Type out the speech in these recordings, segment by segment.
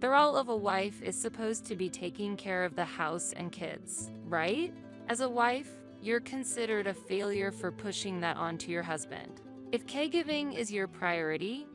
The role of a wife is supposed to be taking care of the house and kids, right? As a wife, you're considered a failure for pushing that onto your husband. If caregiving is your priority,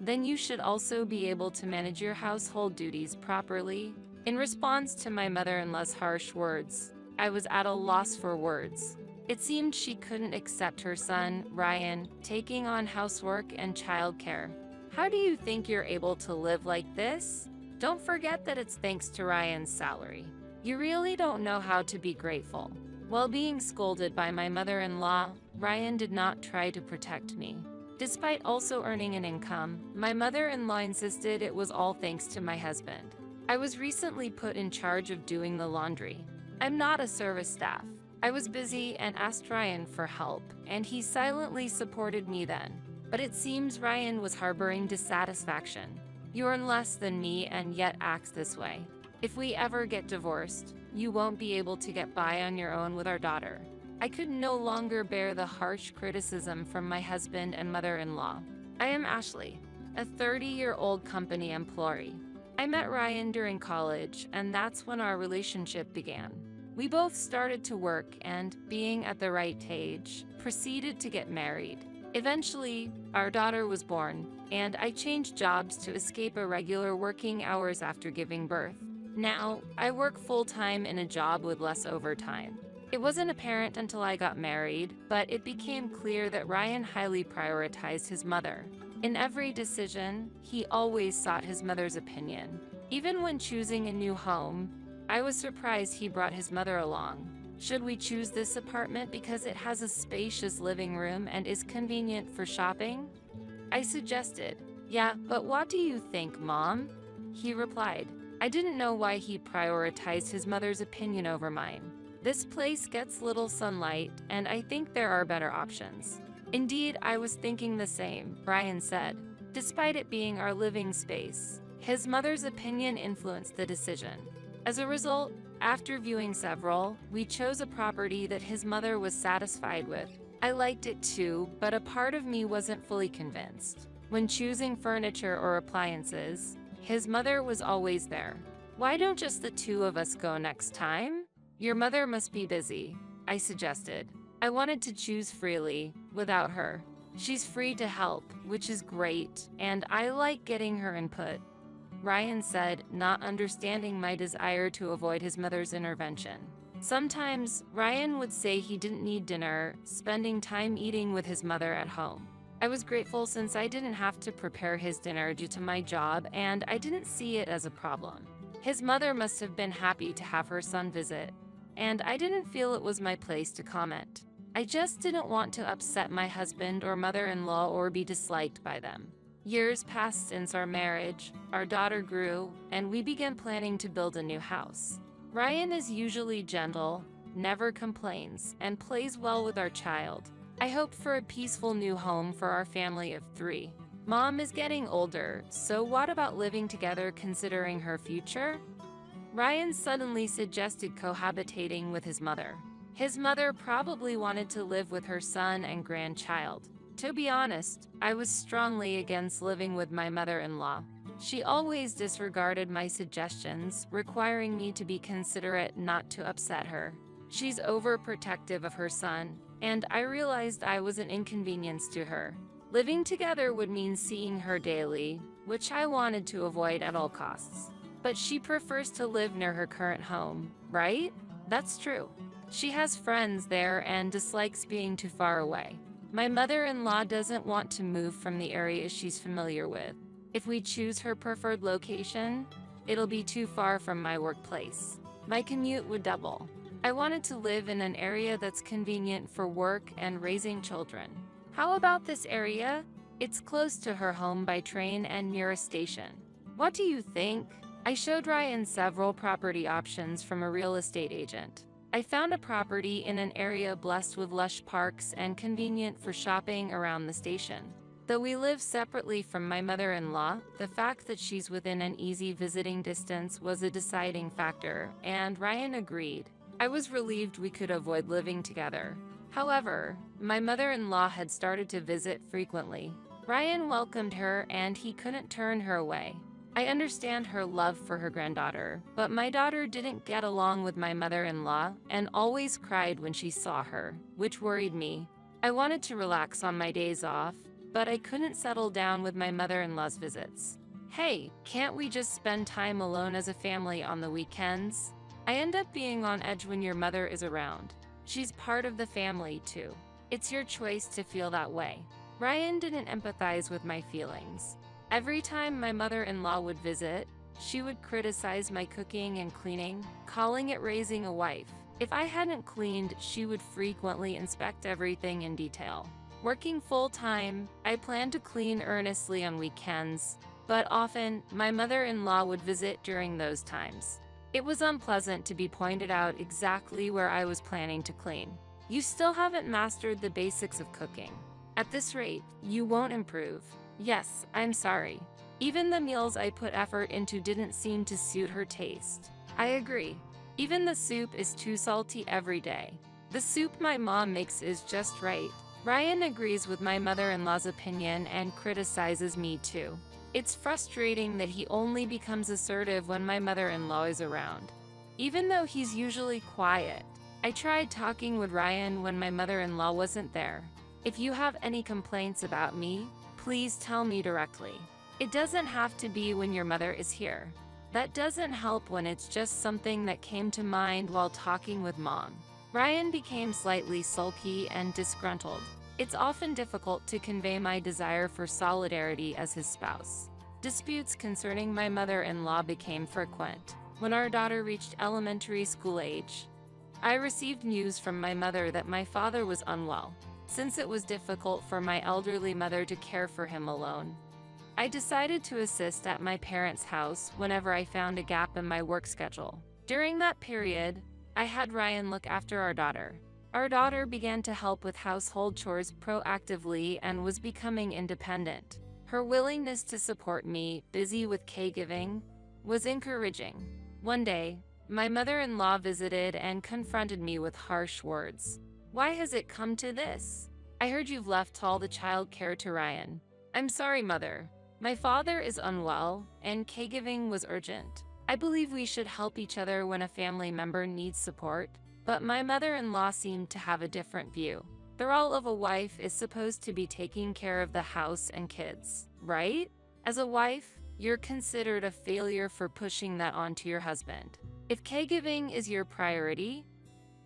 then you should also be able to manage your household duties properly. In response to my mother-in-law's harsh words, I was at a loss for words. It seemed she couldn't accept her son, Ryan, taking on housework and childcare. How do you think you're able to live like this? Don't forget that it's thanks to Ryan's salary. You really don't know how to be grateful. While being scolded by my mother-in-law, Ryan did not try to protect me. Despite also earning an income, my mother-in-law insisted it was all thanks to my husband. I was recently put in charge of doing the laundry. I'm not a service staff. I was busy and asked Ryan for help, and he silently supported me then. But it seems Ryan was harboring dissatisfaction. You earn less than me and yet acts this way. If we ever get divorced, you won't be able to get by on your own with our daughter. I could no longer bear the harsh criticism from my husband and mother-in-law. I am Ashley, a 30-year-old company employee. I met Ryan during college, and that's when our relationship began. We both started to work and, being at the right age, proceeded to get married. Eventually, our daughter was born, and I changed jobs to escape irregular working hours after giving birth. Now, I work full-time in a job with less overtime. It wasn't apparent until I got married, but it became clear that Ryan highly prioritized his mother. In every decision, he always sought his mother's opinion. Even when choosing a new home, I was surprised he brought his mother along. Should we choose this apartment because it has a spacious living room and is convenient for shopping? I suggested. Yeah, but what do you think, Mom? He replied. I didn't know why he prioritized his mother's opinion over mine. This place gets little sunlight, and I think there are better options. Indeed, I was thinking the same, Ryan said. Despite it being our living space, his mother's opinion influenced the decision. As a result, after viewing several, we chose a property that his mother was satisfied with. I liked it too, but a part of me wasn't fully convinced. When choosing furniture or appliances, his mother was always there. Why don't just the two of us go next time? Your mother must be busy, I suggested. I wanted to choose freely, without her. She's free to help, which is great, and I like getting her input. Ryan said, not understanding my desire to avoid his mother's intervention. Sometimes, Ryan would say he didn't need dinner, spending time eating with his mother at home. I was grateful since I didn't have to prepare his dinner due to my job, and I didn't see it as a problem. His mother must have been happy to have her son visit, and I didn't feel it was my place to comment. I just didn't want to upset my husband or mother-in-law or be disliked by them. Years passed since our marriage, our daughter grew, and we began planning to build a new house. Ryan is usually gentle, never complains, and plays well with our child. I hoped for a peaceful new home for our family of 3. Mom is getting older, so what about living together considering her future? Ryan suddenly suggested cohabitating with his mother. His mother probably wanted to live with her son and grandchild. To be honest, I was strongly against living with my mother-in-law. She always disregarded my suggestions, requiring me to be considerate not to upset her. She's overprotective of her son, and I realized I was an inconvenience to her. Living together would mean seeing her daily, which I wanted to avoid at all costs. But she prefers to live near her current home, right? That's true. She has friends there and dislikes being too far away. My mother-in-law doesn't want to move from the area she's familiar with. If we choose her preferred location, it'll be too far from my workplace. My commute would double. I wanted to live in an area that's convenient for work and raising children. How about this area? It's close to her home by train and near a station. What do you think? I showed Ryan several property options from a real estate agent. I found a property in an area blessed with lush parks and convenient for shopping around the station. Though we live separately from my mother-in-law, the fact that she's within an easy visiting distance was a deciding factor, and Ryan agreed. I was relieved we could avoid living together. However, my mother-in-law had started to visit frequently. Ryan welcomed her and he couldn't turn her away. I understand her love for her granddaughter, but my daughter didn't get along with my mother-in-law and always cried when she saw her, which worried me. I wanted to relax on my days off, but I couldn't settle down with my mother-in-law's visits. Hey, can't we just spend time alone as a family on the weekends? I end up being on edge when your mother is around. She's part of the family too. It's your choice to feel that way. Ryan didn't empathize with my feelings. Every time my mother-in-law would visit, she would criticize my cooking and cleaning, calling it raising a wife. If I hadn't cleaned, she would frequently inspect everything in detail. Working full-time, I planned to clean earnestly on weekends, but often, my mother-in-law would visit during those times. It was unpleasant to be pointed out exactly where I was planning to clean. You still haven't mastered the basics of cooking. At this rate, you won't improve. Yes, I'm sorry. Even the meals I put effort into didn't seem to suit her taste. I agree. Even the soup is too salty every day. The soup my mom makes is just right. Ryan agrees with my mother-in-law's opinion and criticizes me too. It's frustrating that he only becomes assertive when my mother-in-law is around. Even though he's usually quiet, I tried talking with Ryan when my mother-in-law wasn't there. If you have any complaints about me, please tell me directly. It doesn't have to be when your mother is here. That doesn't help when it's just something that came to mind while talking with mom. Ryan became slightly sulky and disgruntled. It's often difficult to convey my desire for solidarity as his spouse. Disputes concerning my mother-in-law became frequent. When our daughter reached elementary school age, I received news from my mother that my father was unwell. Since it was difficult for my elderly mother to care for him alone, I decided to assist at my parents' house whenever I found a gap in my work schedule. During that period, I had Ryan look after our daughter. Our daughter began to help with household chores proactively and was becoming independent. Her willingness to support me, busy with caregiving, was encouraging. One day, my mother-in-law visited and confronted me with harsh words. Why has it come to this? I heard you've left all the child care to Ryan. I'm sorry, Mother. My father is unwell, and caregiving was urgent. I believe we should help each other when a family member needs support, but my mother-in-law seemed to have a different view. The role of a wife is supposed to be taking care of the house and kids, right? As a wife, you're considered a failure for pushing that onto your husband. If caregiving is your priority,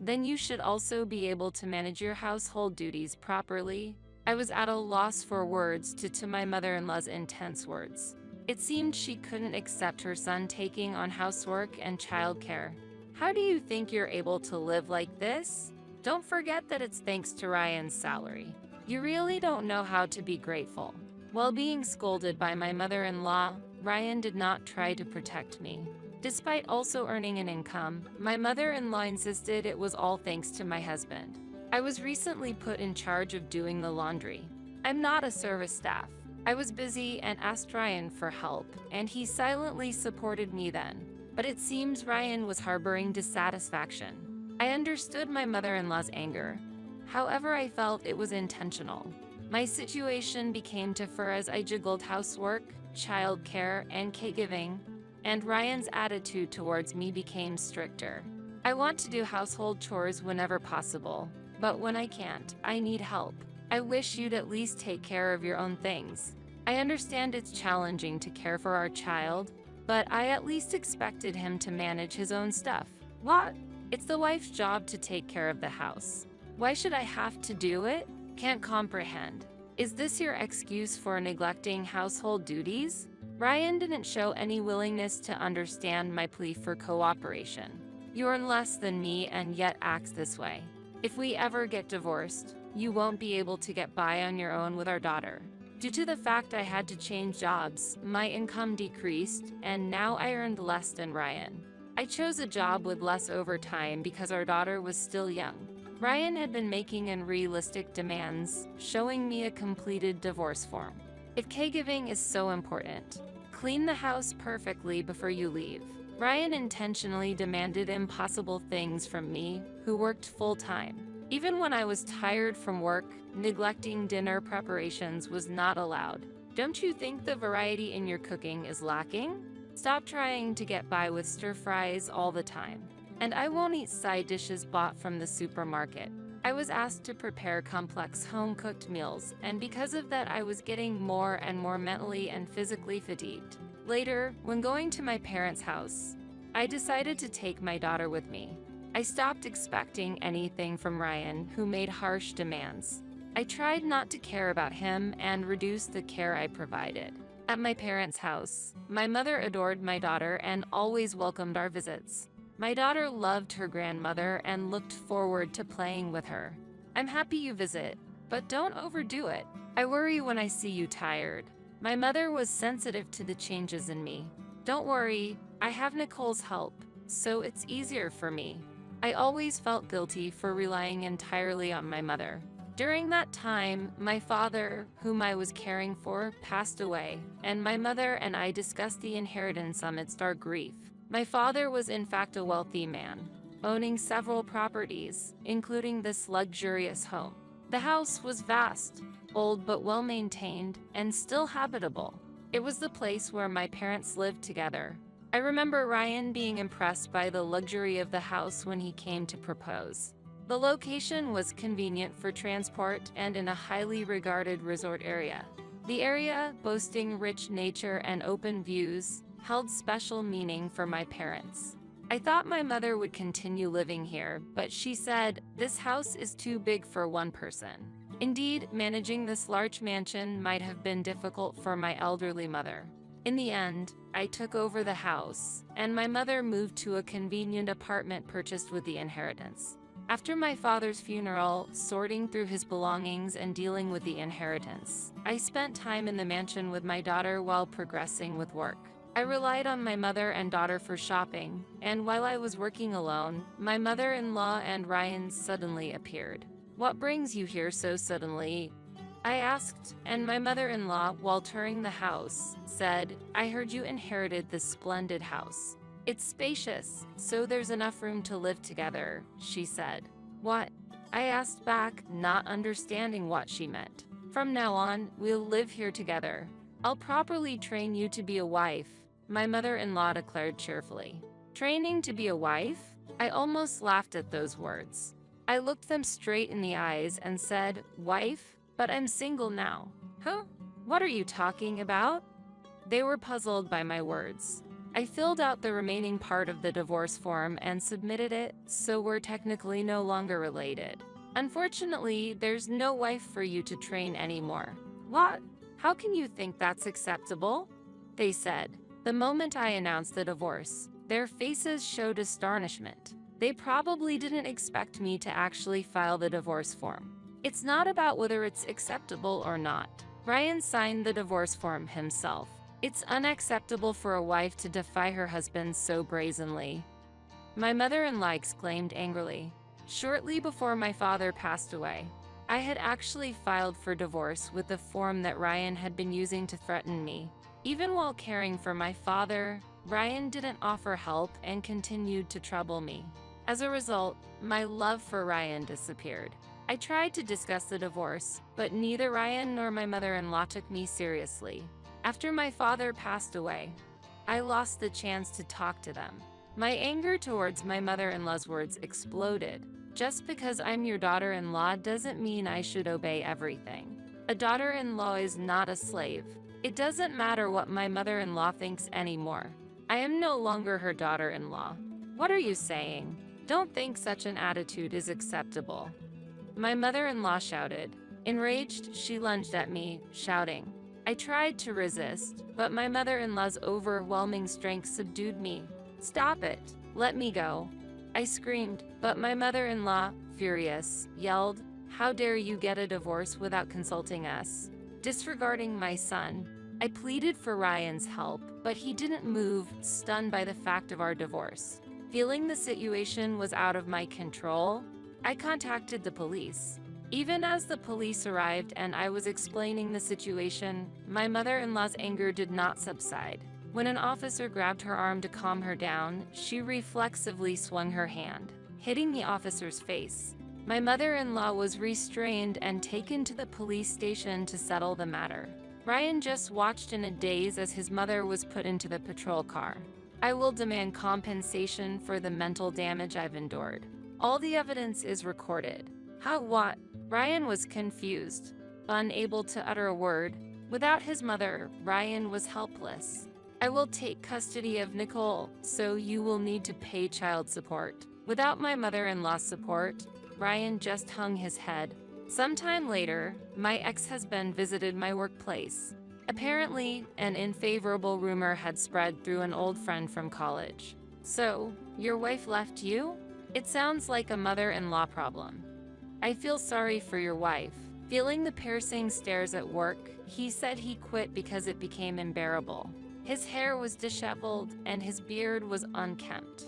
then you should also be able to manage your household duties properly. I was at a loss for words to my mother-in-law's intense words. It seemed she couldn't accept her son taking on housework and childcare. How do you think you're able to live like this? Don't forget that it's thanks to Ryan's salary. You really don't know how to be grateful. While being scolded by my mother-in-law, Ryan did not try to protect me. Despite also earning an income, my mother-in-law insisted it was all thanks to my husband. I was recently put in charge of doing the laundry. I'm not a service staff. I was busy and asked Ryan for help, and he silently supported me then. But it seems Ryan was harboring dissatisfaction. I understood my mother-in-law's anger. However, I felt it was intentional. My situation became tougher as I juggled housework, childcare, and caregiving, and Ryan's attitude towards me became stricter. I want to do household chores whenever possible, but when I can't, I need help. I wish you'd at least take care of your own things. I understand it's challenging to care for our child, but I at least expected him to manage his own stuff. What? It's the wife's job to take care of the house. Why should I have to do it? Can't comprehend. Is this your excuse for neglecting household duties? Ryan didn't show any willingness to understand my plea for cooperation. You earn less than me and yet acts this way. If we ever get divorced, you won't be able to get by on your own with our daughter. Due to the fact I had to change jobs, my income decreased, and now I earned less than Ryan. I chose a job with less overtime because our daughter was still young. Ryan had been making unrealistic demands, showing me a completed divorce form. If caregiving is so important, clean the house perfectly before you leave. Ryan intentionally demanded impossible things from me, who worked full-time. Even when I was tired from work, neglecting dinner preparations was not allowed. Don't you think the variety in your cooking is lacking? Stop trying to get by with stir fries all the time. And I won't eat side dishes bought from the supermarket. I was asked to prepare complex home-cooked meals, and because of that I was getting more and more mentally and physically fatigued. Later, when going to my parents' house, I decided to take my daughter with me. I stopped expecting anything from Ryan, who made harsh demands. I tried not to care about him and reduced the care I provided. At my parents' house, my mother adored my daughter and always welcomed our visits. My daughter loved her grandmother and looked forward to playing with her. I'm happy you visit, but don't overdo it. I worry when I see you tired. My mother was sensitive to the changes in me. Don't worry, I have Nicole's help, so it's easier for me. I always felt guilty for relying entirely on my mother. During that time, my father, whom I was caring for, passed away, and my mother and I discussed the inheritance amidst our grief. My father was in fact a wealthy man, owning several properties, including this luxurious home. The house was vast, old but well-maintained, and still habitable. It was the place where my parents lived together. I remember Ryan being impressed by the luxury of the house when he came to propose. The location was convenient for transport and in a highly regarded resort area. The area, boasting rich nature and open views, held special meaning for my parents. I thought my mother would continue living here, but she said, "This house is too big for one person." Indeed, managing this large mansion might have been difficult for my elderly mother. In the end, I took over the house, and my mother moved to a convenient apartment purchased with the inheritance. After my father's funeral, sorting through his belongings and dealing with the inheritance, I spent time in the mansion with my daughter while progressing with work. I relied on my mother and daughter for shopping, and while I was working alone, my mother-in-law and Ryan suddenly appeared. "What brings you here so suddenly?" I asked, and my mother-in-law, while touring the house, said, "I heard you inherited this splendid house. It's spacious, so there's enough room to live together," she said. "What?" I asked back, not understanding what she meant. "From now on, we'll live here together. I'll properly train you to be a wife," my mother-in-law declared cheerfully. Training to be a wife? I almost laughed at those words. I looked them straight in the eyes and said, "Wife? But I'm single now." "Huh? What are you talking about?" They were puzzled by my words. I filled out the remaining part of the divorce form and submitted it, so we're technically no longer related. "Unfortunately, there's no wife for you to train anymore." "What? How can you think that's acceptable?" they said. The moment I announced the divorce, their faces showed astonishment. They probably didn't expect me to actually file the divorce form. It's not about whether it's acceptable or not. Ryan signed the divorce form himself. It's unacceptable for a wife to defy her husband so brazenly, my mother-in-law exclaimed angrily. Shortly before my father passed away, I had actually filed for divorce with the form that Ryan had been using to threaten me. Even while caring for my father, Ryan didn't offer help and continued to trouble me. As a result, my love for Ryan disappeared. I tried to discuss the divorce, but neither Ryan nor my mother-in-law took me seriously. After my father passed away, I lost the chance to talk to them. My anger towards my mother-in-law's words exploded. Just because I'm your daughter-in-law doesn't mean I should obey everything. A daughter-in-law is not a slave. It doesn't matter what my mother-in-law thinks anymore. I am no longer her daughter-in-law. What are you saying? Don't think such an attitude is acceptable. My mother-in-law shouted. Enraged, she lunged at me, shouting. I tried to resist, but my mother-in-law's overwhelming strength subdued me. "Stop it! Let me go!" I screamed, but my mother-in-law, furious, yelled, "How dare you get a divorce without consulting us?" Disregarding my son, I pleaded for Ryan's help, but he didn't move, stunned by the fact of our divorce. Feeling the situation was out of my control, I contacted the police. Even as the police arrived and I was explaining the situation, my mother-in-law's anger did not subside. When an officer grabbed her arm to calm her down, she reflexively swung her hand, hitting the officer's face. My mother-in-law was restrained and taken to the police station to settle the matter. Ryan just watched in a daze as his mother was put into the patrol car. I will demand compensation for the mental damage I've endured. All the evidence is recorded. How what? Ryan was confused, unable to utter a word. Without his mother, Ryan was helpless. I will take custody of Nicole, so you will need to pay child support. Without my mother-in-law's support, Ryan just hung his head. Sometime later, my ex-husband visited my workplace. Apparently, an unfavorable rumor had spread through an old friend from college. So, your wife left you? It sounds like a mother-in-law problem. I feel sorry for your wife. Feeling the piercing stares at work, he said he quit because it became unbearable. His hair was disheveled and his beard was unkempt.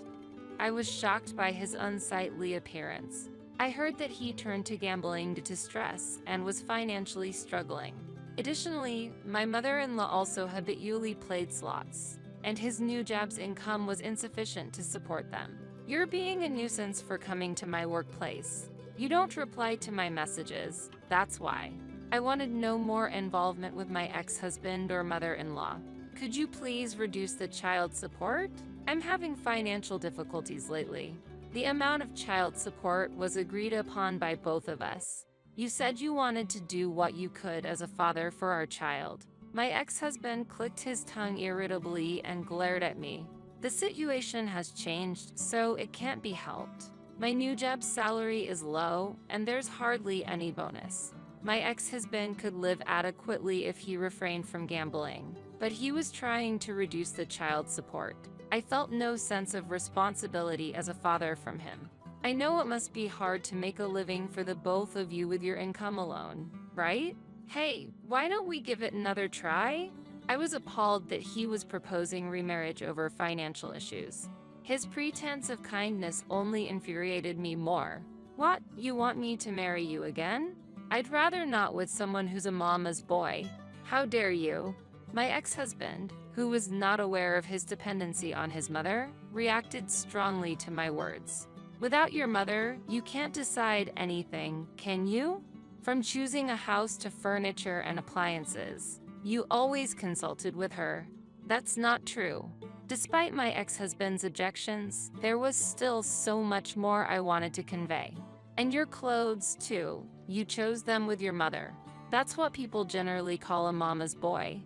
I was shocked by his unsightly appearance. I heard that he turned to gambling due to stress and was financially struggling. Additionally, my mother-in-law also habitually played slots, and his new job's income was insufficient to support them. You're being a nuisance for coming to my workplace. You don't reply to my messages, that's why. I wanted no more involvement with my ex-husband or mother-in-law. Could you please reduce the child support? I'm having financial difficulties lately. The amount of child support was agreed upon by both of us. You said you wanted to do what you could as a father for our child. My ex-husband clicked his tongue irritably and glared at me. The situation has changed, so it can't be helped. My new job's salary is low, and there's hardly any bonus. My ex-husband could live adequately if he refrained from gambling, but he was trying to reduce the child support. I felt no sense of responsibility as a father from him. I know it must be hard to make a living for the both of you with your income alone, right? Hey, why don't we give it another try? I was appalled that he was proposing remarriage over financial issues. His pretense of kindness only infuriated me more. What, you want me to marry you again? I'd rather not with someone who's a mama's boy. How dare you? My ex-husband, who was not aware of his dependency on his mother, reacted strongly to my words. Without your mother, you can't decide anything, can you? From choosing a house to furniture and appliances, you always consulted with her. That's not true. Despite my ex-husband's objections, there was still so much more I wanted to convey. And your clothes, too. You chose them with your mother. That's what people generally call a mama's boy.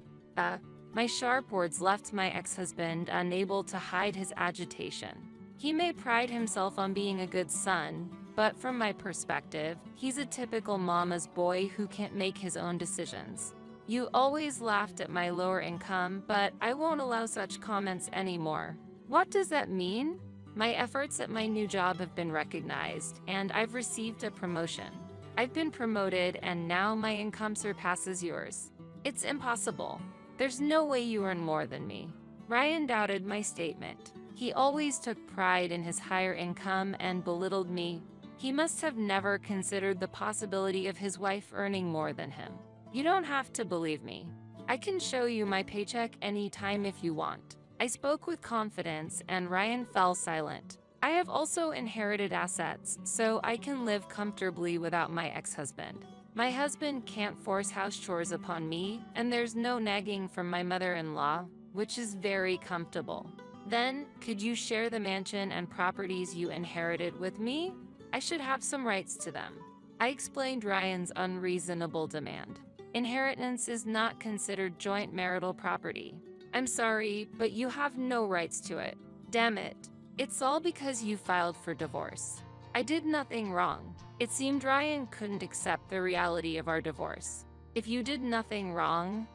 My sharp words left my ex-husband unable to hide his agitation. He may pride himself on being a good son, but from my perspective, he's a typical mama's boy who can't make his own decisions. You always laughed at my lower income, but I won't allow such comments anymore. What does that mean? My efforts at my new job have been recognized, and I've received a promotion. I've been promoted, and now my income surpasses yours. It's impossible. There's no way you earn more than me. Ryan doubted my statement. He always took pride in his higher income and belittled me. He must have never considered the possibility of his wife earning more than him. You don't have to believe me. I can show you my paycheck anytime if you want. I spoke with confidence, and Ryan fell silent. I have also inherited assets, so I can live comfortably without my ex-husband. My husband can't force house chores upon me, and there's no nagging from my mother-in-law, which is very comfortable. Then, could you share the mansion and properties you inherited with me? I should have some rights to them. I explained Ryan's unreasonable demand. Inheritance is not considered joint marital property. I'm sorry, but you have no rights to it. Damn it. It's all because you filed for divorce. I did nothing wrong. It seemed Ryan couldn't accept the reality of our divorce. If you did nothing wrong,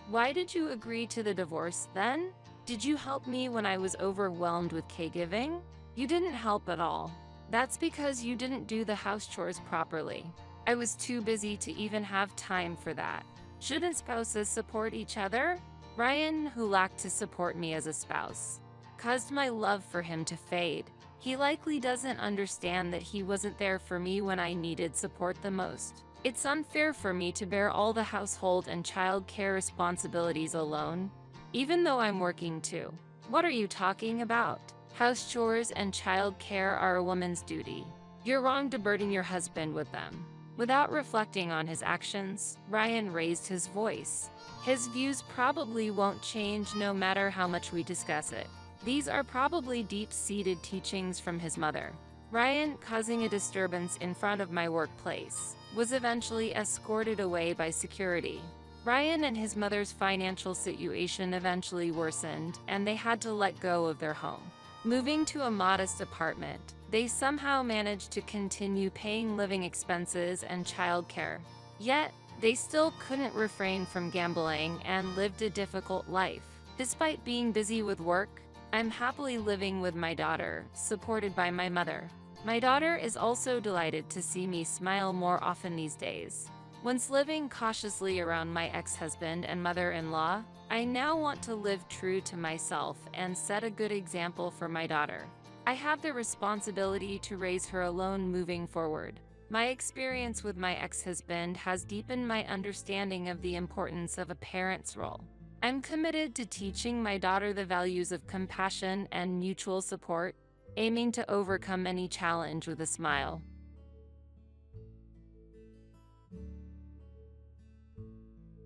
why did you agree to the divorce then? Did you help me when I was overwhelmed with caregiving? You didn't help at all. That's because you didn't do the house chores properly. I was too busy to even have time for that. Shouldn't spouses support each other? Ryan, who lacked to support me as a spouse, caused my love for him to fade. He likely doesn't understand that he wasn't there for me when I needed support the most. It's unfair for me to bear all the household and child care responsibilities alone, even though I'm working too. What are you talking about? House chores and child care are a woman's duty. You're wrong to burden your husband with them. Without reflecting on his actions, Ryan raised his voice. His views probably won't change no matter how much we discuss it. These are probably deep-seated teachings from his mother. Ryan, causing a disturbance in front of my workplace, was eventually escorted away by security. Ryan and his mother's financial situation eventually worsened, and they had to let go of their home. Moving to a modest apartment, they somehow managed to continue paying living expenses and childcare. Yet, they still couldn't refrain from gambling and lived a difficult life. Despite being busy with work, I'm happily living with my daughter, supported by my mother. My daughter is also delighted to see me smile more often these days. Once living cautiously around my ex-husband and mother-in-law, I now want to live true to myself and set a good example for my daughter. I have the responsibility to raise her alone moving forward. My experience with my ex-husband has deepened my understanding of the importance of a parent's role. I'm committed to teaching my daughter the values of compassion and mutual support, aiming to overcome any challenge with a smile.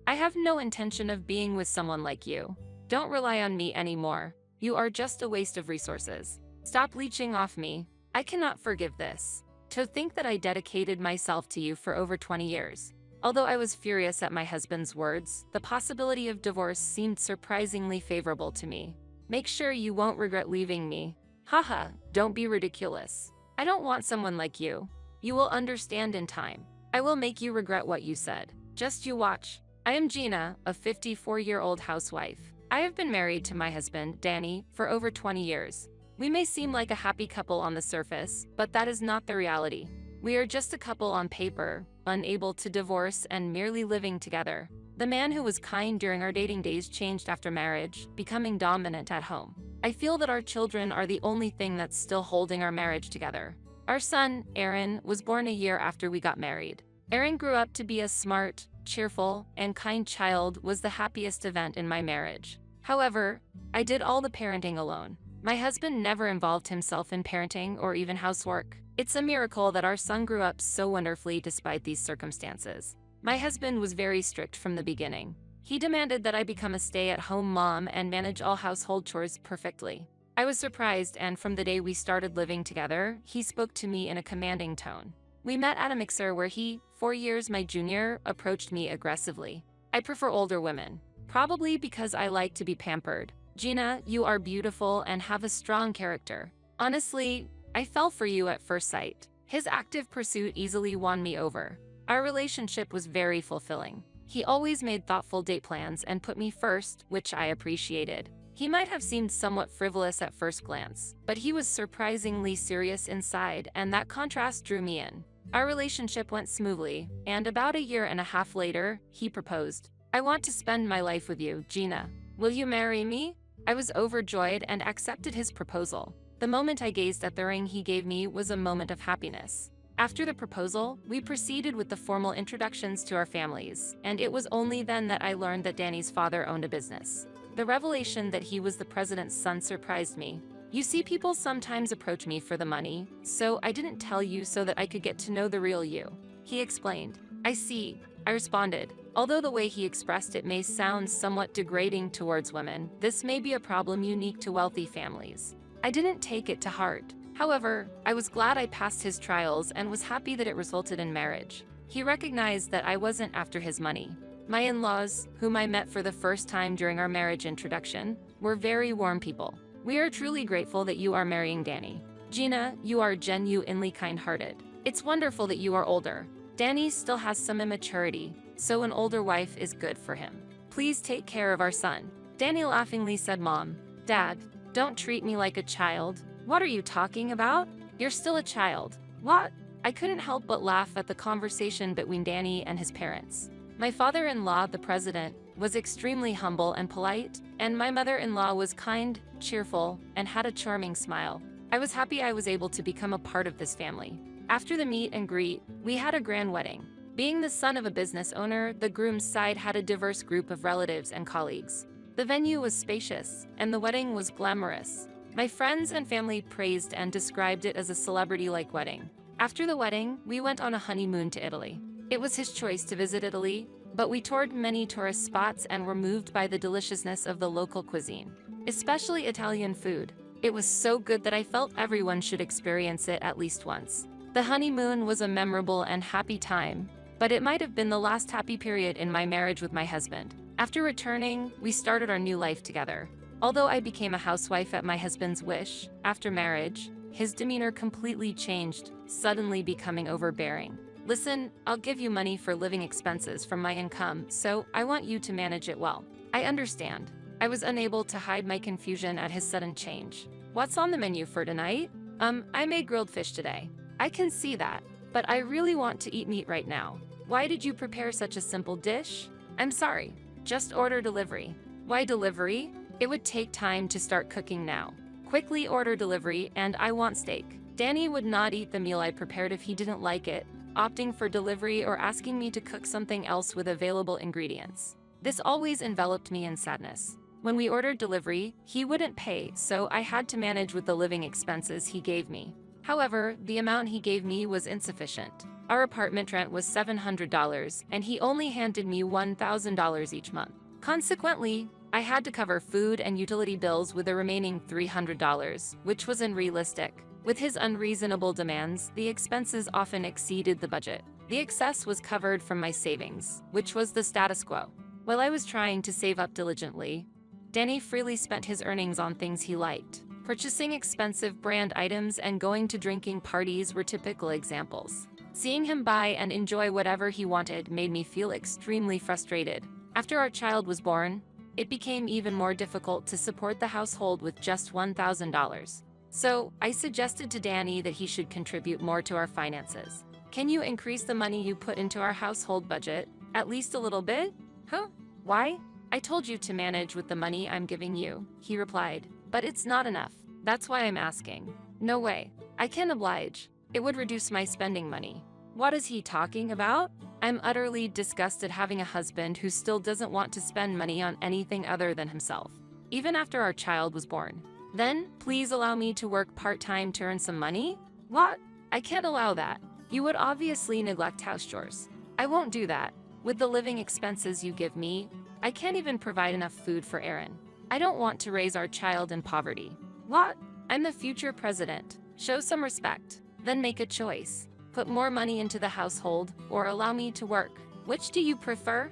I have no intention of being with someone like you. Don't rely on me anymore. You are just a waste of resources. Stop leeching off me. I cannot forgive this. To think that I dedicated myself to you for over 20 years. Although I was furious at my husband's words, the possibility of divorce seemed surprisingly favorable to me. Make sure you won't regret leaving me. Haha, don't be ridiculous. I don't want someone like you. You will understand in time. I will make you regret what you said. Just you watch. I am Gina, a 54-year-old housewife. I have been married to my husband, Danny, for over 20 years. We may seem like a happy couple on the surface, but that is not the reality. We are just a couple on paper, unable to divorce and merely living together. The man who was kind during our dating days changed after marriage, becoming dominant at home. I feel that our children are the only thing that's still holding our marriage together. Our son, Aaron, was born a year after we got married. Aaron grew up to be a smart, cheerful, and kind child was the happiest event in my marriage. However, I did all the parenting alone. My husband never involved himself in parenting or even housework. It's a miracle that our son grew up so wonderfully despite these circumstances. My husband was very strict from the beginning. He demanded that I become a stay-at-home mom and manage all household chores perfectly. I was surprised, and from the day we started living together, he spoke to me in a commanding tone. We met at a mixer where he, 4 years my junior, approached me aggressively. I prefer older women, probably because I like to be pampered. Gina, you are beautiful and have a strong character. Honestly, I fell for you at first sight. His active pursuit easily won me over. Our relationship was very fulfilling. He always made thoughtful date plans and put me first, which I appreciated. He might have seemed somewhat frivolous at first glance, but he was surprisingly serious inside, and that contrast drew me in. Our relationship went smoothly, and about a year and a half later, he proposed. I want to spend my life with you, Gina. Will you marry me? I was overjoyed and accepted his proposal. The moment I gazed at the ring he gave me was a moment of happiness. After the proposal, we proceeded with the formal introductions to our families, and it was only then that I learned that Danny's father owned a business. The revelation that he was the president's son surprised me. You see, people sometimes approach me for the money, so I didn't tell you so that I could get to know the real you. He explained. I see, I responded. Although the way he expressed it may sound somewhat degrading towards women, this may be a problem unique to wealthy families. I didn't take it to heart. However, I was glad I passed his trials and was happy that it resulted in marriage. He recognized that I wasn't after his money. My in-laws, whom I met for the first time during our marriage introduction, were very warm people. We are truly grateful that you are marrying Danny. Gina, you are genuinely kind-hearted. It's wonderful that you are older. Danny still has some immaturity, so an older wife is good for him. Please take care of our son. Danny laughingly said, Mom, Dad, don't treat me like a child. What are you talking about? You're still a child. What? I couldn't help but laugh at the conversation between Danny and his parents. My father-in-law, the president, was extremely humble and polite, and my mother-in-law was kind, cheerful, and had a charming smile. I was happy I was able to become a part of this family. After the meet and greet, we had a grand wedding. Being the son of a business owner, the groom's side had a diverse group of relatives and colleagues. The venue was spacious, and the wedding was glamorous. My friends and family praised and described it as a celebrity-like wedding. After the wedding, we went on a honeymoon to Italy. It was his choice to visit Italy, but we toured many tourist spots and were moved by the deliciousness of the local cuisine, especially Italian food. It was so good that I felt everyone should experience it at least once. The honeymoon was a memorable and happy time, but it might have been the last happy period in my marriage with my husband. After returning, we started our new life together. Although I became a housewife at my husband's wish, after marriage, his demeanor completely changed, suddenly becoming overbearing. Listen, I'll give you money for living expenses from my income, so I want you to manage it well. I understand. I was unable to hide my confusion at his sudden change. What's on the menu for tonight? I made grilled fish today. I can see that, but I really want to eat meat right now. Why did you prepare such a simple dish? I'm sorry. Just order delivery. Why delivery? It would take time to start cooking now. Quickly order delivery, and I want steak. Danny would not eat the meal I prepared if he didn't like it, opting for delivery or asking me to cook something else with available ingredients. This always enveloped me in sadness. When we ordered delivery, he wouldn't pay, so I had to manage with the living expenses he gave me. However, the amount he gave me was insufficient. Our apartment rent was $700, and he only handed me $1,000 each month. Consequently, I had to cover food and utility bills with the remaining $300, which was unrealistic. With his unreasonable demands, the expenses often exceeded the budget. The excess was covered from my savings, which was the status quo. While I was trying to save up diligently, Danny freely spent his earnings on things he liked. Purchasing expensive brand items and going to drinking parties were typical examples. Seeing him buy and enjoy whatever he wanted made me feel extremely frustrated. After our child was born, it became even more difficult to support the household with just $1,000. So, I suggested to Danny that he should contribute more to our finances. Can you increase the money you put into our household budget, at least a little bit? Huh? Why? I told you to manage with the money I'm giving you, he replied. But it's not enough. That's why I'm asking. No way. I can oblige. It would reduce my spending money. What is he talking about? I'm utterly disgusted having a husband who still doesn't want to spend money on anything other than himself, even after our child was born. Then, please allow me to work part-time to earn some money? What? I can't allow that. You would obviously neglect house chores. I won't do that. With the living expenses you give me, I can't even provide enough food for Aaron. I don't want to raise our child in poverty. What? I'm the future president. Show some respect. Then make a choice. Put more money into the household, or allow me to work. Which do you prefer?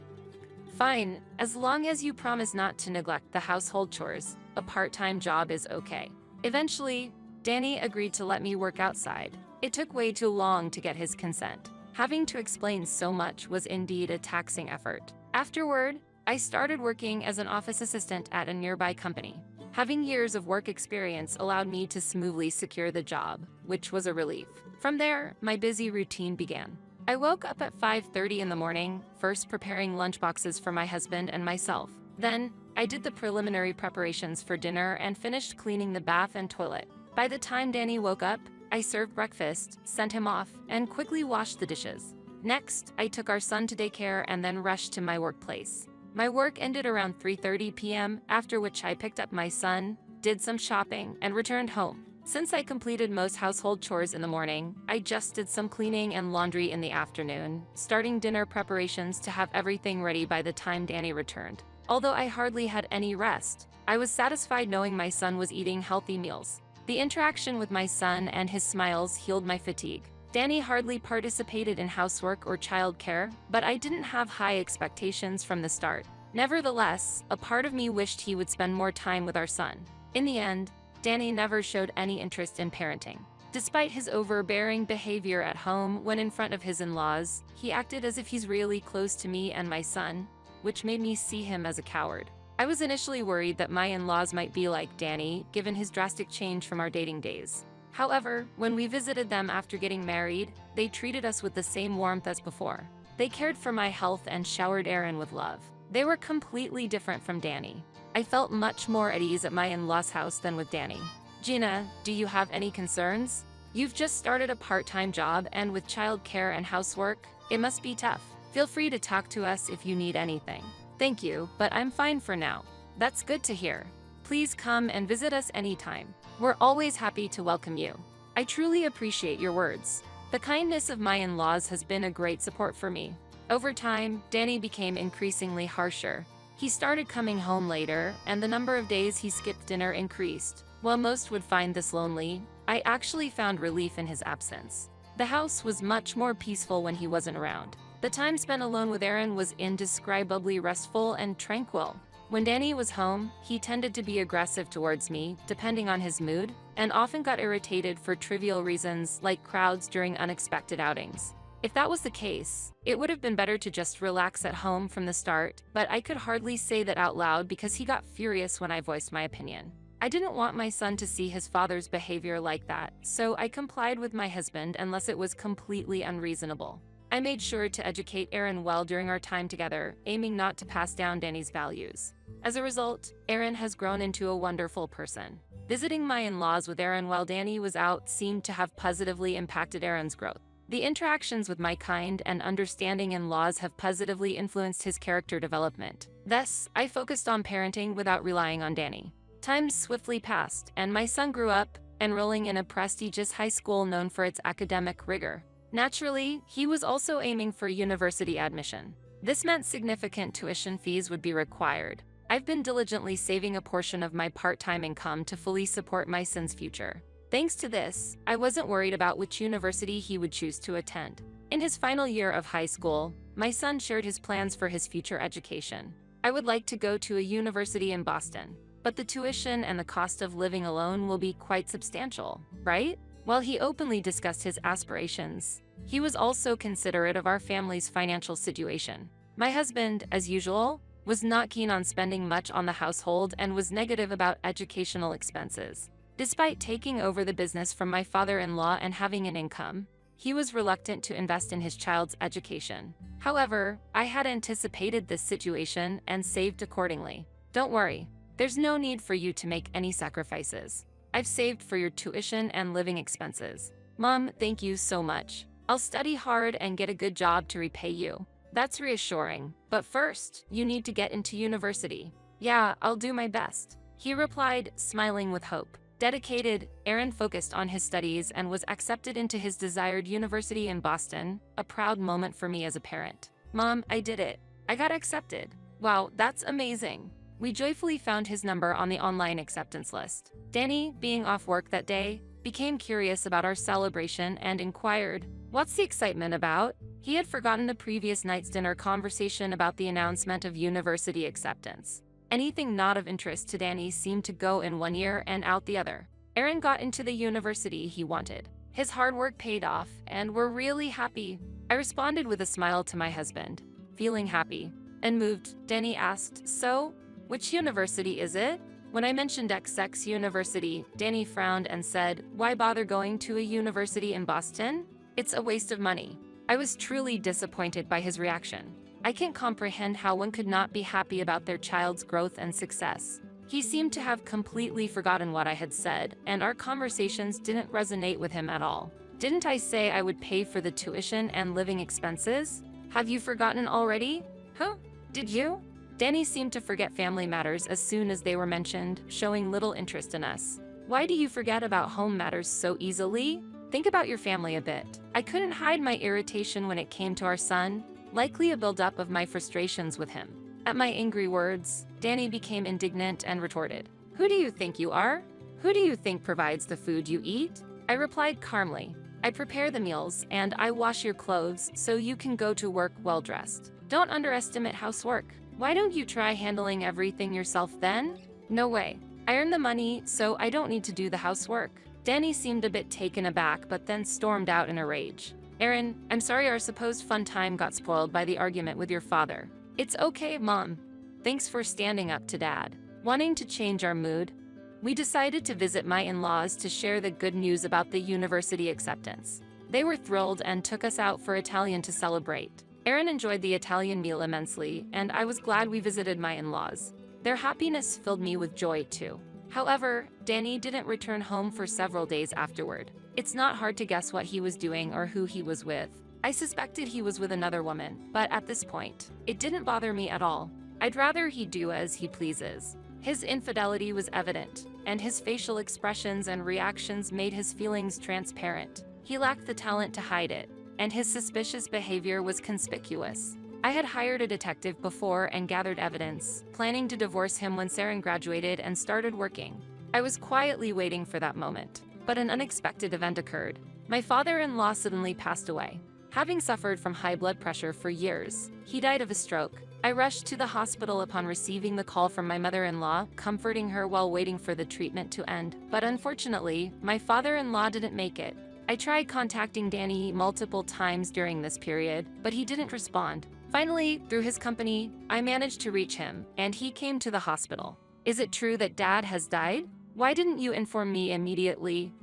Fine, as long as you promise not to neglect the household chores, a part-time job is okay. Eventually, Danny agreed to let me work outside. It took way too long to get his consent. Having to explain so much was indeed a taxing effort. Afterward, I started working as an office assistant at a nearby company. Having years of work experience allowed me to smoothly secure the job, which was a relief. From there, my busy routine began. I woke up at 5:30 in the morning, first preparing lunchboxes for my husband and myself. Then, I did the preliminary preparations for dinner and finished cleaning the bath and toilet. By the time Danny woke up, I served breakfast, sent him off, and quickly washed the dishes. Next, I took our son to daycare and then rushed to my workplace. My work ended around 3:30 p.m., after which I picked up my son, did some shopping, and returned home. Since I completed most household chores in the morning, I just did some cleaning and laundry in the afternoon, starting dinner preparations to have everything ready by the time Danny returned. Although I hardly had any rest, I was satisfied knowing my son was eating healthy meals. The interaction with my son and his smiles healed my fatigue. Danny hardly participated in housework or childcare, but I didn't have high expectations from the start. Nevertheless, a part of me wished he would spend more time with our son. In the end, Danny never showed any interest in parenting. Despite his overbearing behavior at home when in front of his in-laws, he acted as if he's really close to me and my son, which made me see him as a coward. I was initially worried that my in-laws might be like Danny, given his drastic change from our dating days. However, when we visited them after getting married, they treated us with the same warmth as before. They cared for my health and showered Aaron with love. They were completely different from Danny. I felt much more at ease at my in-laws' house than with Danny. Gina, do you have any concerns? You've just started a part-time job, and with childcare and housework, it must be tough. Feel free to talk to us if you need anything. Thank you, but I'm fine for now. That's good to hear. Please come and visit us anytime. We're always happy to welcome you. I truly appreciate your words. The kindness of my in-laws has been a great support for me. Over time, Danny became increasingly harsher. He started coming home later, and the number of days he skipped dinner increased. While most would find this lonely, I actually found relief in his absence. The house was much more peaceful when he wasn't around. The time spent alone with Aaron was indescribably restful and tranquil. When Danny was home, he tended to be aggressive towards me, depending on his mood, and often got irritated for trivial reasons like crowds during unexpected outings. If that was the case, it would have been better to just relax at home from the start, but I could hardly say that out loud because he got furious when I voiced my opinion. I didn't want my son to see his father's behavior like that, so I complied with my husband unless it was completely unreasonable. I made sure to educate Aaron well during our time together, aiming not to pass down Danny's values. As a result, Aaron has grown into a wonderful person. Visiting my in-laws with Aaron while Danny was out seemed to have positively impacted Aaron's growth. The interactions with my kind and understanding in-laws have positively influenced his character development. Thus, I focused on parenting without relying on Danny. Time swiftly passed, and my son grew up, enrolling in a prestigious high school known for its academic rigor. Naturally, he was also aiming for university admission. This meant significant tuition fees would be required. I've been diligently saving a portion of my part-time income to fully support my son's future. Thanks to this, I wasn't worried about which university he would choose to attend. In his final year of high school, my son shared his plans for his future education. I would like to go to a university in Boston, but the tuition and the cost of living alone will be quite substantial, right? While he openly discussed his aspirations, he was also considerate of our family's financial situation. My husband, as usual, was not keen on spending much on the household and was negative about educational expenses. Despite taking over the business from my father-in-law and having an income, he was reluctant to invest in his child's education. However, I had anticipated this situation and saved accordingly. Don't worry, there's no need for you to make any sacrifices. I've saved for your tuition and living expenses. Mom, thank you so much. I'll study hard and get a good job to repay you. That's reassuring. But first, you need to get into university. Yeah, I'll do my best. He replied, smiling with hope. Dedicated, Aaron focused on his studies and was accepted into his desired university in Boston, a proud moment for me as a parent. Mom, I did it. I got accepted. Wow, that's amazing. We joyfully found his number on the online acceptance list. Danny, being off work that day, became curious about our celebration and inquired, "What's the excitement about?" He had forgotten the previous night's dinner conversation about the announcement of university acceptance. Anything not of interest to Danny seemed to go in one ear and out the other. Aaron got into the university he wanted. His hard work paid off, and we're really happy. I responded with a smile to my husband. Feeling happy and moved, Danny asked, "So, which university is it?" When I mentioned XX University, Danny frowned and said, "Why bother going to a university in Boston? It's a waste of money." I was truly disappointed by his reaction. I can't comprehend how one could not be happy about their child's growth and success. He seemed to have completely forgotten what I had said, and our conversations didn't resonate with him at all. Didn't I say I would pay for the tuition and living expenses? Have you forgotten already? Huh? Did you? Danny seemed to forget family matters as soon as they were mentioned, showing little interest in us. Why do you forget about home matters so easily? Think about your family a bit. I couldn't hide my irritation when it came to our son, likely a buildup of my frustrations with him. At my angry words, Danny became indignant and retorted, "Who do you think you are? Who do you think provides the food you eat?" I replied calmly, "I prepare the meals and I wash your clothes so you can go to work well-dressed. Don't underestimate housework. Why don't you try handling everything yourself then?" "No way. I earn the money, so I don't need to do the housework." Danny seemed a bit taken aback but then stormed out in a rage. "Aaron, I'm sorry our supposed fun time got spoiled by the argument with your father." "It's okay, Mom. Thanks for standing up to Dad." Wanting to change our mood, we decided to visit my in-laws to share the good news about the university acceptance. They were thrilled and took us out for Italian to celebrate. Aaron enjoyed the Italian meal immensely, and I was glad we visited my in-laws. Their happiness filled me with joy too. However, Danny didn't return home for several days afterward. It's not hard to guess what he was doing or who he was with. I suspected he was with another woman, but at this point, it didn't bother me at all. I'd rather he do as he pleases. His infidelity was evident, and his facial expressions and reactions made his feelings transparent. He lacked the talent to hide it, and his suspicious behavior was conspicuous. I had hired a detective before and gathered evidence, planning to divorce him when Saren graduated and started working. I was quietly waiting for that moment, but an unexpected event occurred. My father-in-law suddenly passed away. Having suffered from high blood pressure for years, he died of a stroke. I rushed to the hospital upon receiving the call from my mother-in-law, comforting her while waiting for the treatment to end. But unfortunately, my father-in-law didn't make it. I tried contacting Danny multiple times during this period, but he didn't respond. Finally, through his company, I managed to reach him, and he came to the hospital. "Is it true that Dad has died? Why didn't you inform me immediately?"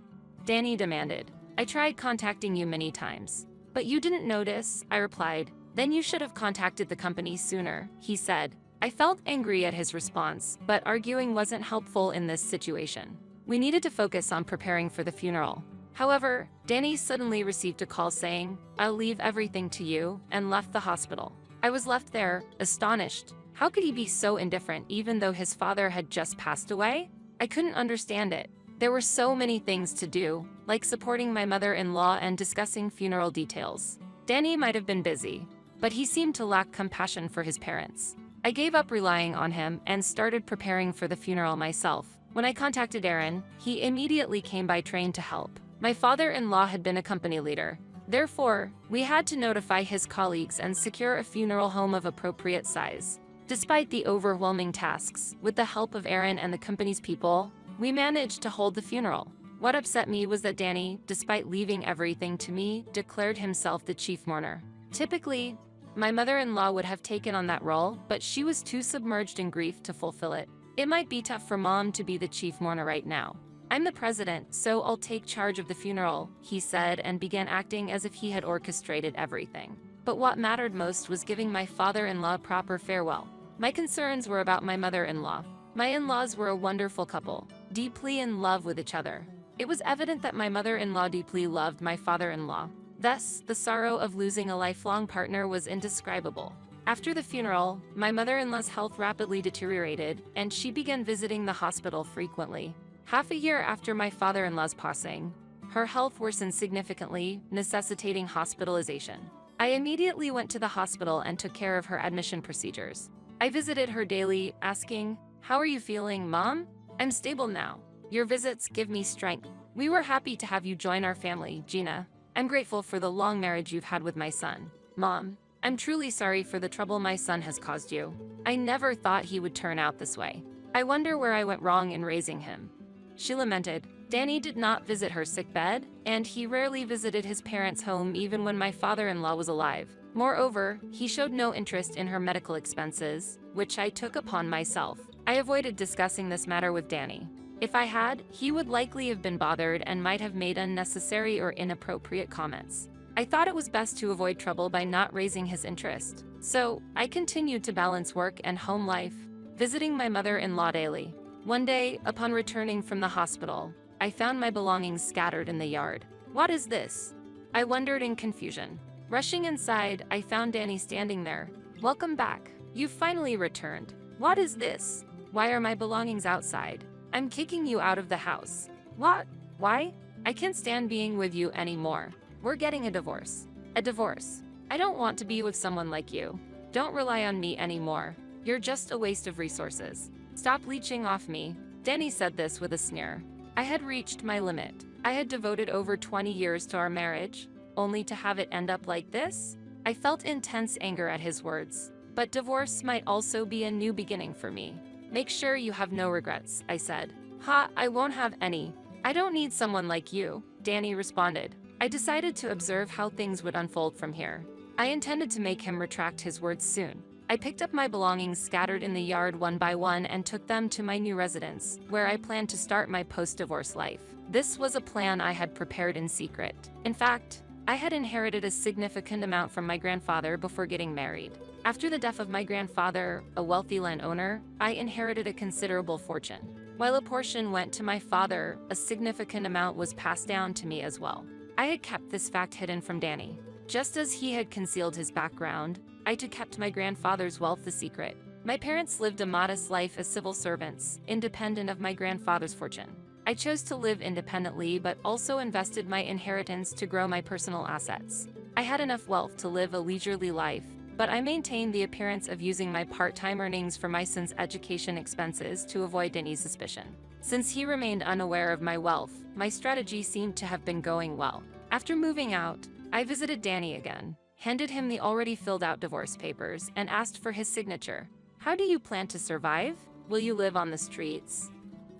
Danny demanded. "I tried contacting you many times, but you didn't notice," I replied. "Then you should have contacted the company sooner," he said. I felt angry at his response, but arguing wasn't helpful in this situation. We needed to focus on preparing for the funeral. However, Danny suddenly received a call saying, "I'll leave everything to you," and left the hospital. I was left there, astonished. How could he be so indifferent even though his father had just passed away? I couldn't understand it. There were so many things to do, like supporting my mother-in-law and discussing funeral details. Danny might have been busy, but he seemed to lack compassion for his parents. I gave up relying on him and started preparing for the funeral myself. When I contacted Aaron, he immediately came by train to help. My father-in-law had been a company leader. Therefore, we had to notify his colleagues and secure a funeral home of appropriate size. Despite the overwhelming tasks, with the help of Aaron and the company's people, we managed to hold the funeral. What upset me was that Danny, despite leaving everything to me, declared himself the chief mourner. Typically, my mother-in-law would have taken on that role, but she was too submerged in grief to fulfill it. "It might be tough for Mom to be the chief mourner right now. I'm the president, so I'll take charge of the funeral," he said, and began acting as if he had orchestrated everything. But what mattered most was giving my father-in-law proper farewell. My concerns were about my mother-in-law. My in-laws were a wonderful couple, deeply in love with each other. It was evident that my mother-in-law deeply loved my father-in-law. Thus, the sorrow of losing a lifelong partner was indescribable. After the funeral, my mother-in-law's health rapidly deteriorated, and she began visiting the hospital frequently. Half a year after my father-in-law's passing, her health worsened significantly, necessitating hospitalization. I immediately went to the hospital and took care of her admission procedures. I visited her daily, asking, "How are you feeling, Mom?" "I'm stable now. Your visits give me strength. We were happy to have you join our family, Gina. I'm grateful for the long marriage you've had with my son. Mom, I'm truly sorry for the trouble my son has caused you. I never thought he would turn out this way. I wonder where I went wrong in raising him." She lamented. Danny did not visit her sick bed, and he rarely visited his parents' home even when my father-in-law was alive. Moreover, he showed no interest in her medical expenses, which I took upon myself. I avoided discussing this matter with Danny. If I had, he would likely have been bothered and might have made unnecessary or inappropriate comments. I thought it was best to avoid trouble by not raising his interest. So, I continued to balance work and home life, visiting my mother-in-law daily. One day, upon returning from the hospital, I found my belongings scattered in the yard. "What is this?" I wondered in confusion. Rushing inside, I found Danny standing there. "Welcome back. You've finally returned. What is this? Why are my belongings outside? I'm kicking you out of the house." "What? Why? I can't stand being with you anymore. We're getting a divorce." "A divorce? I don't want to be with someone like you. Don't rely on me anymore. You're just a waste of resources. Stop leeching off me." Danny said this with a sneer. I had reached my limit. I had devoted over 20 years to our marriage, only to have it end up like this? I felt intense anger at his words. But divorce might also be a new beginning for me. "Make sure you have no regrets," I said. "Ha, I won't have any. I don't need someone like you," Danny responded. I decided to observe how things would unfold from here. I intended to make him retract his words soon. I picked up my belongings scattered in the yard one by one and took them to my new residence, where I planned to start my post-divorce life. This was a plan I had prepared in secret. In fact, I had inherited a significant amount from my grandfather before getting married. After the death of my grandfather, a wealthy landowner, I inherited a considerable fortune. While a portion went to my father, a significant amount was passed down to me as well. I had kept this fact hidden from Danny. Just as he had concealed his background, I too kept my grandfather's wealth a secret. My parents lived a modest life as civil servants, independent of my grandfather's fortune. I chose to live independently but also invested my inheritance to grow my personal assets. I had enough wealth to live a leisurely life, but I maintained the appearance of using my part-time earnings for my son's education expenses to avoid Danny's suspicion. Since he remained unaware of my wealth, my strategy seemed to have been going well. After moving out, I visited Danny again, handed him the already filled-out divorce papers, and asked for his signature. "How do you plan to survive? Will you live on the streets?"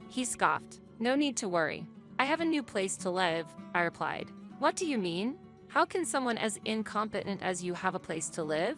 He scoffed. "No need to worry. I have a new place to live," I replied. "What do you mean? How can someone as incompetent as you have a place to live?"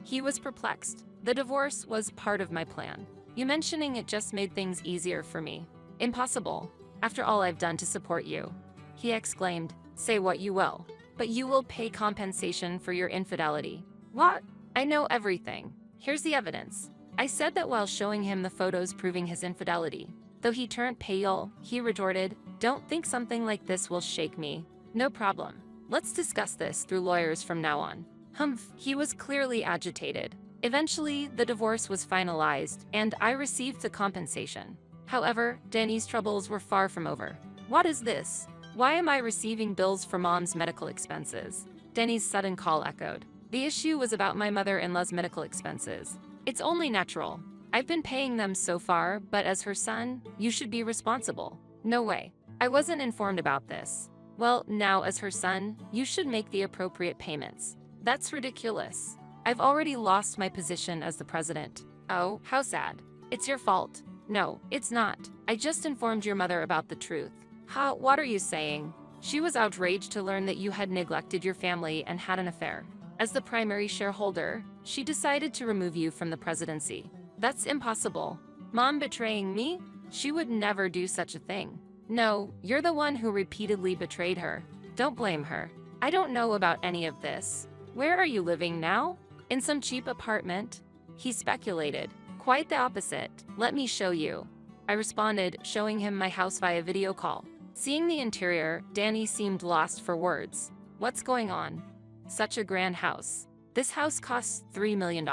He was perplexed. "The divorce was part of my plan. You mentioning it just made things easier for me." "Impossible. After all I've done to support you," he exclaimed. "Say what you will, but you will pay compensation for your infidelity." "What?" "I know everything. Here's the evidence." I said that while showing him the photos proving his infidelity. Though he turned pale, he retorted, "Don't think something like this will shake me." "No problem. Let's discuss this through lawyers from now on." Humph, he was clearly agitated. Eventually, the divorce was finalized, and I received the compensation. However, Danny's troubles were far from over. "What is this? Why am I receiving bills for Mom's medical expenses?" Danny's sudden call echoed. "The issue was about my mother-in-law's medical expenses. It's only natural. I've been paying them so far, but as her son, you should be responsible." "No way. I wasn't informed about this." "Well, now as her son, you should make the appropriate payments." "That's ridiculous. I've already lost my position as the president." "Oh, how sad. It's your fault." "No, it's not. I just informed your mother about the truth." "Ha, what are you saying?" She was outraged to learn that you had neglected your family and had an affair. As the primary shareholder, she decided to remove you from the presidency. "That's impossible." "Mom betraying me? She would never do such a thing." "No, you're the one who repeatedly betrayed her. Don't blame her." "I don't know about any of this." "Where are you living now?" "In some cheap apartment." He speculated. "Quite the opposite. Let me show you." I responded, showing him my house via video call. Seeing the interior, Danny seemed lost for words. "What's going on?" "Such a grand house. This house costs $3 million.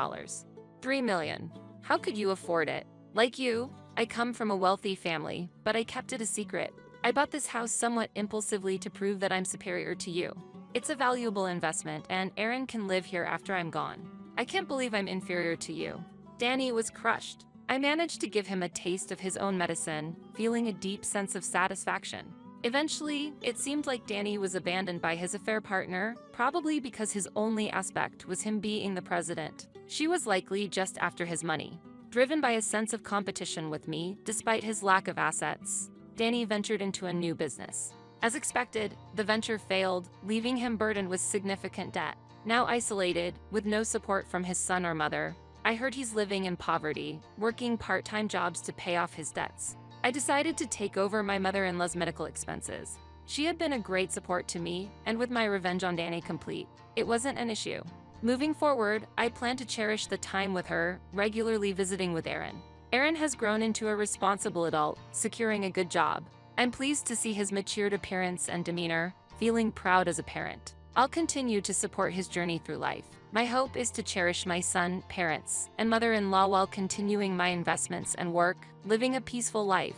$3 million. How could you afford it?" "Like you, I come from a wealthy family, but I kept it a secret. I bought this house somewhat impulsively to prove that I'm superior to you. It's a valuable investment, and Aaron can live here after I'm gone. I can't believe I'm inferior to you." Danny was crushed. I managed to give him a taste of his own medicine, feeling a deep sense of satisfaction. Eventually, it seemed like Danny was abandoned by his affair partner, probably because his only aspect was him being the president. She was likely just after his money. Driven by a sense of competition with me, despite his lack of assets, Danny ventured into a new business. As expected, the venture failed, leaving him burdened with significant debt. Now isolated, with no support from his son or mother, I heard he's living in poverty, working part-time jobs to pay off his debts. I decided to take over my mother-in-law's medical expenses. She had been a great support to me, and with my revenge on Danny complete, it wasn't an issue. Moving forward, I plan to cherish the time with her, regularly visiting with Aaron. Aaron has grown into a responsible adult, securing a good job. I'm pleased to see his matured appearance and demeanor, feeling proud as a parent. I'll continue to support his journey through life. My hope is to cherish my son, parents, and mother-in-law while continuing my investments and work, living a peaceful life.